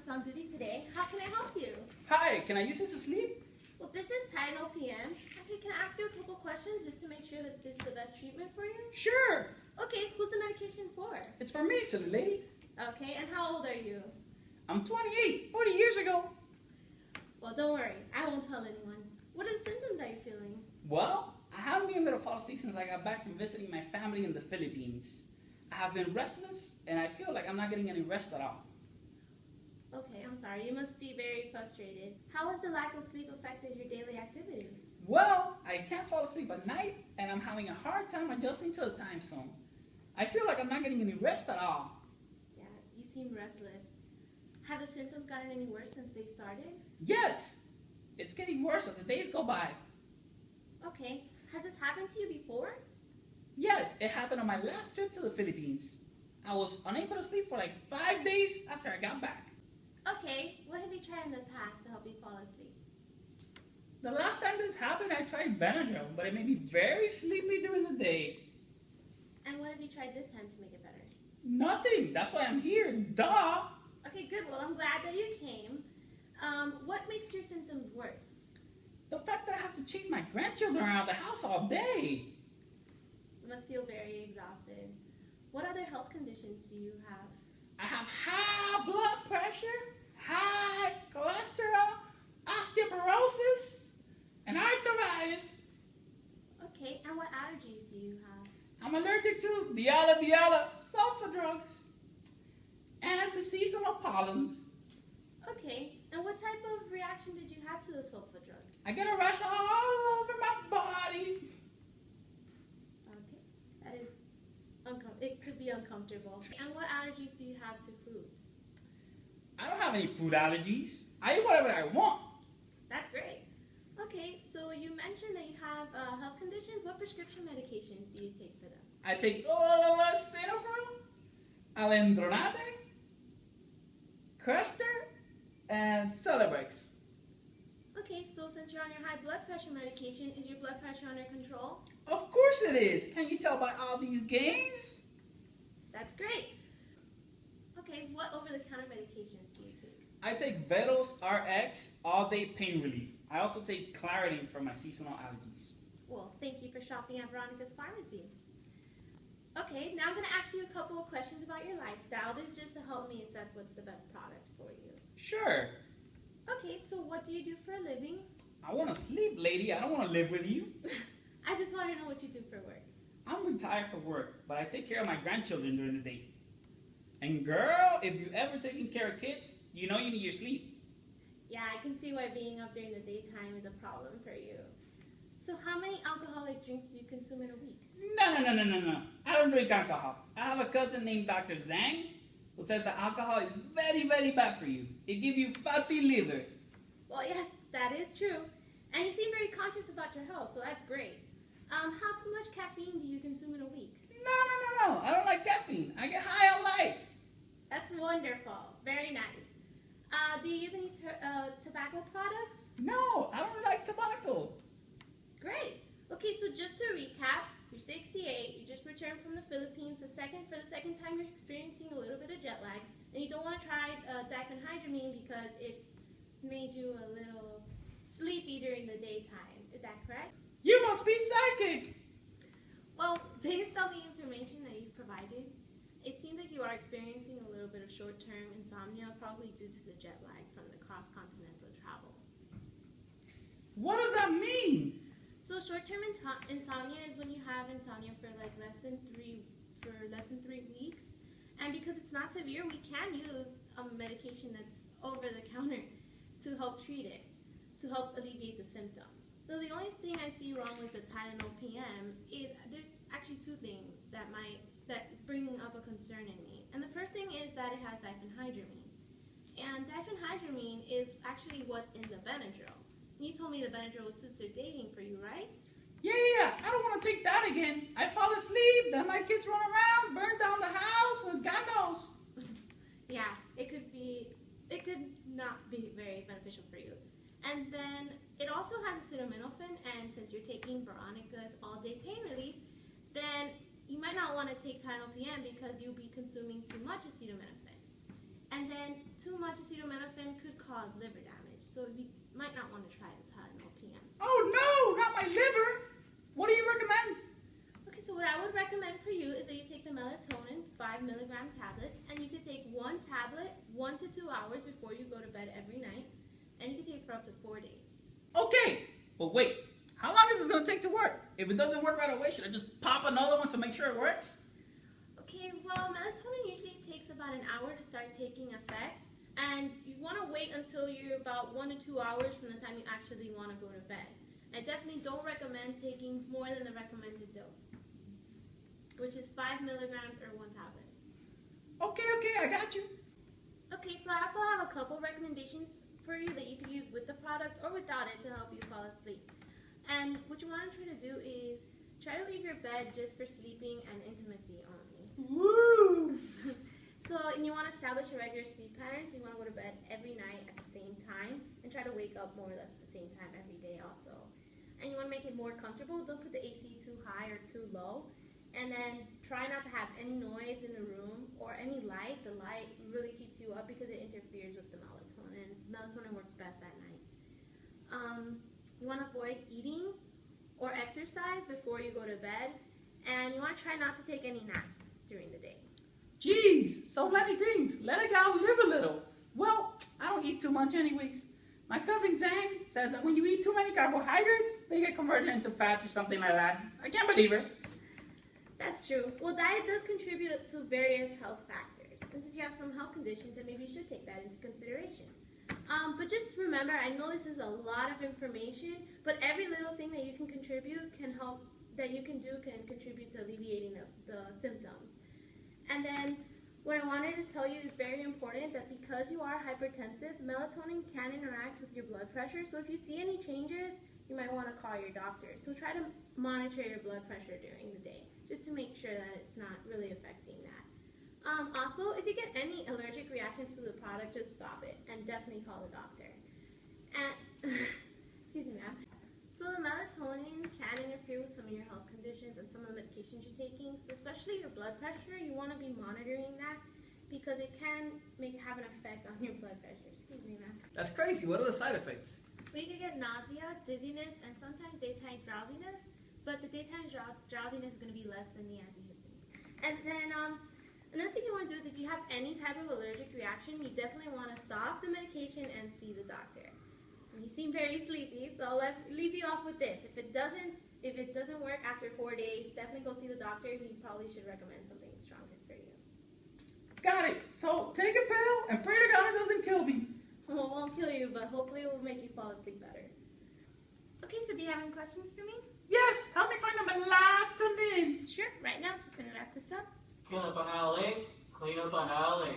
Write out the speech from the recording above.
pharmacist on duty today. How can I help you? Hi, can I use this to sleep? Well, this is Tylenol PM. Actually, can I ask you a couple questions just to make sure that this is the best treatment for you? Sure. Okay, who's the medication for? It's for me, silly lady. Okay, and how old are you? I'm 28, 40 years ago. Well, don't worry. I won't tell anyone. What are the symptoms that you're feeling? Well, I haven't been able to fall asleep since I got back from visiting my family in the Philippines. I have been restless, and I feel like I'm not getting any rest at all. Okay, I'm sorry. You must be very frustrated. How has the lack of sleep affected your daily activities? Well, I can't fall asleep at night, and I'm having a hard time adjusting to the time zone. I feel like I'm not getting any rest at all. Yeah, you seem restless. Have the symptoms gotten any worse since they started? Yes, it's getting worse as the days go by. Okay, has this happened to you before? Yes, it happened on my last trip to the Philippines. I was unable to sleep for like 5 days after I got back. Okay, what have you tried in the past to help you fall asleep? The last time this happened, I tried Benadryl, but it made me very sleepy during the day. And what have you tried this time to make it better? Nothing. That's why I'm here. Duh. Okay, good. Well, I'm glad that you came. What makes your symptoms worse? The fact that I have to chase my grandchildren around the house all day. You must feel very exhausted. What other health conditions do you have? I have high blood pressure, high cholesterol, osteoporosis, and arthritis. Okay, and what allergies do you have? I'm allergic to diala sulfur drugs and to seasonal pollens. Okay, and what type of reaction did you have to the sulfur drug? I get a rash all over my body. Okay, that is it could be uncomfortable. And what allergies do you have to foods? I don't have any food allergies. I eat whatever I want. That's great. Okay, so you mentioned that you have health conditions. What prescription medications do you take for them? I take Cinnamon, Alendronate, Crestor, and Celebrex. Okay, so since you're on your high blood pressure medication, is your blood pressure under control? Of course it is. Can you tell by all these gains? That's great. Okay, what over-the-counter medications do you take? I take Vetos RX all-day pain relief. I also take Claritin for my seasonal allergies. Well, thank you for shopping at Veronica's Pharmacy. Okay, now I'm going to ask you a couple of questions about your lifestyle. This is just to help me assess what's the best product for you. Sure. Okay, so what do you do for a living? I want to sleep, lady. I don't want to live with you. I just want to know what you do for work. I'm retired from work, but I take care of my grandchildren during the day. And girl, if you've ever taken care of kids, you know you need your sleep. Yeah, I can see why being up during the daytime is a problem for you. So how many alcoholic drinks do you consume in a week? No. I don't drink alcohol. I have a cousin named Dr. Zhang who says that alcohol is very, very bad for you. It gives you fatty liver. Well, yes, that is true. And you seem very conscious about your health, so that's great. How much caffeine do you consume in a week? No. I don't like caffeine. I get high on life. That's wonderful. Very nice. Do you use any tobacco products? No, I don't like tobacco. Great. Okay, so just to recap, you're 68, you just returned from the Philippines for the second time you're experiencing a little bit of jet lag, and you don't want to try diphenhydramine because it's made you a little sleepy during the daytime. Is that correct? You must be psychic. Well, based on the information that you've provided, it seems like you are experiencing a little bit of short-term insomnia, probably due to the jet lag from the cross-continental travel. What does that mean? So short-term insomnia is when you have insomnia for like less than 3 weeks, and because it's not severe, we can use a medication that's over the counter to help treat it, to help alleviate the symptoms. So the only thing I see wrong with the Tylenol PM is there's actually two things that bring up a concern in me. And the first thing is that it has diphenhydramine. And diphenhydramine is actually what's in the Benadryl. You told me the Benadryl was too sedating for you, right? Yeah. I don't want to take that again. I fall asleep, then my kids run around, burn down the house, and God knows. Yeah, it could not be very beneficial for you. And then it also has acetaminophen, and since you're taking Veronica's all-day pain relief, then you might not want to take Tylenol PM because you'll be consuming too much acetaminophen. And then too much acetaminophen could cause liver damage, so you might not want to try Tylenol PM. Oh no, not my liver. What do you recommend? Okay, so what I would recommend for you is that you take the melatonin 5 milligram tablets, and you could take one tablet 1 to 2 hours before you go to bed every night, and you can take it for up to 4 days. Okay, but wait, how long is this going to take to work? If it doesn't work right away, should I just pop another one to make sure it works? Okay, well, melatonin usually takes about an hour to start taking effect, and you want to wait until you're about 1 to 2 hours from the time you actually want to go to bed. I definitely don't recommend taking more than the recommended dose, which is 5 milligrams or 1 tablet. Okay, I got you. Okay, so I also have a couple recommendations for you that you can use with the product or without it to help you fall asleep. And what you want to try to do is try to leave your bed just for sleeping and intimacy only. Woo! And you want to establish a regular sleep pattern, so you want to go to bed every night at the same time and try to wake up more or less at the same time every day also. And you want to make it more comfortable. Don't put the AC too high or too low. And then try not to have any noise in the room or any light. The light really keeps you up because it interferes with the melatonin. Melatonin works best at night. You want to avoid eating or exercise before you go to bed. And you want to try not to take any naps during the day. Jeez, so many things. Let a gal live a little. Well, I don't eat too much anyways. My cousin Zhang says that when you eat too many carbohydrates, they get converted into fats or something like that. I can't believe her. That's true. Well, diet does contribute to various health factors. And since you have some health conditions, then maybe you should take that into consideration. But just remember, I know this is a lot of information, but every little thing that you can contribute can contribute to alleviating the symptoms. And then what I wanted to tell you is very important that because you are hypertensive, melatonin can interact with your blood pressure. So if you see any changes, you might want to call your doctor. So try to monitor your blood pressure during the day, just to make sure that it's not really affecting that. Also, if you get any allergic reactions to the product, just stop it and definitely call the doctor. And excuse me, ma'am. So the melatonin can interfere with some of your health conditions and some of the medications you're taking. So especially your blood pressure, you want to be monitoring that because it can have an effect on your blood pressure. Excuse me, ma'am. That's crazy. What are the side effects? Well, you can get nausea, dizziness, and sometimes daytime drowsiness. But the daytime drowsiness is going to be less than the antihistamine. And then another thing you want to do is if you have any type of allergic reaction, you definitely want to stop the medication and see the doctor. You seem very sleepy, so I'll leave you off with this. If it doesn't work after 4 days, definitely go see the doctor. He probably should recommend something stronger for you. Got it. So take a pill and pray to God it doesn't kill me. Well, it won't kill you, but hopefully it will make you fall asleep better. Okay, so do you have any questions for me? Yes, help me find the melatonin. Sure. Right now, I'm just going to wrap this up. Clean up on alley. Clean up on alley.